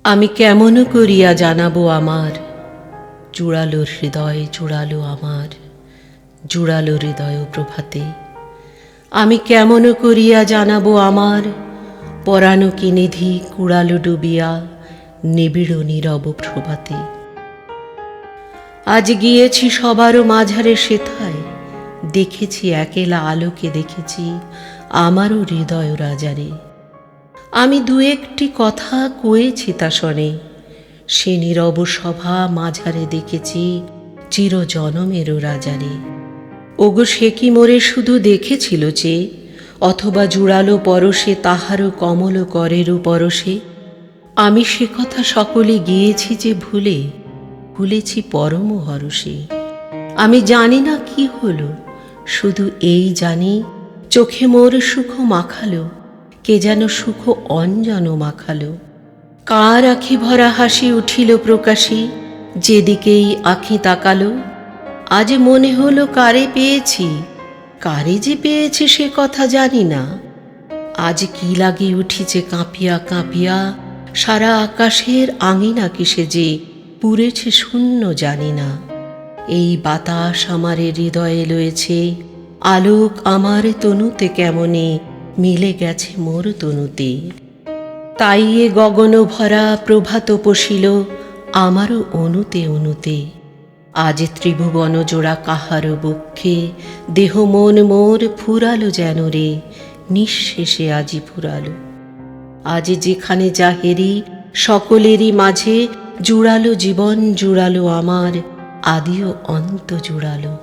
আমি কেমন করিয়া জানাবো আমার জুড়ালো হৃদয় জুড়ালো আমার জুড়ালো হৃদয় প্রভাতে। আমি কেমন করিয়া জানাবো আমার পরাণ কি নিধি কুড়ালো ডুবিয়া নিবিড় নীরব প্রভাতে। আজ গিয়েছি সবারও মাঝারে সেথায়, দেখেছি একেলা আলোকে দেখেছি আমারও হৃদয় রাজারে। আমি দু একটি কথা কয়েছি তা শোনে, সে নীরব সভা মাঝারে দেখেছি চিরজনমেরও রাজারে। ওগো সে কি মোরে শুধু দেখেছিল যে, অথবা জুড়ালো পরশে তাহারও কমল করেরও পরশে। আমি সে কথা সকলে গিয়েছি যে ভুলে, ভুলেছি পরম হরষে। আমি জানি না কি হলো, শুধু এই জানি চোখে মোর সুখ মাখালো, কে যেন সুখ অঞ্জন মাখালো। কার আখি ভরা হাসি উঠিল প্রকাশে, যেদিকেই আখি তাকালো। আজ মনে হলো কারে পেয়েছি, কারে যে পেয়েছি সে কথা জানি না। আজ কি লাগি উঠিছে কাঁপিয়া কাঁপিয়া, সারা আকাশের আঙিনা কিসে যে পুরেছে শূন্য জানি না। এই বাতাস আমারে হৃদয়ে লয়েছে, আলোক আমার তনুতে কেমনে মিলে গেছে মোর তনুতে। তাই এ গগন ভরা প্রভাত পশিল আমারও অনুতে অনুতে। আজ ত্রিভুবন জোড়া কাহারো বক্ষে দেহ মন মোর ফুরালো যেন রে, নিঃশেষে আজি ফুরালো। আজ যেখানে যা হেরি সকলেরই মাঝে জুড়ালো জীবন জুড়ালো আমার, আদিও অন্ত জুড়ালো।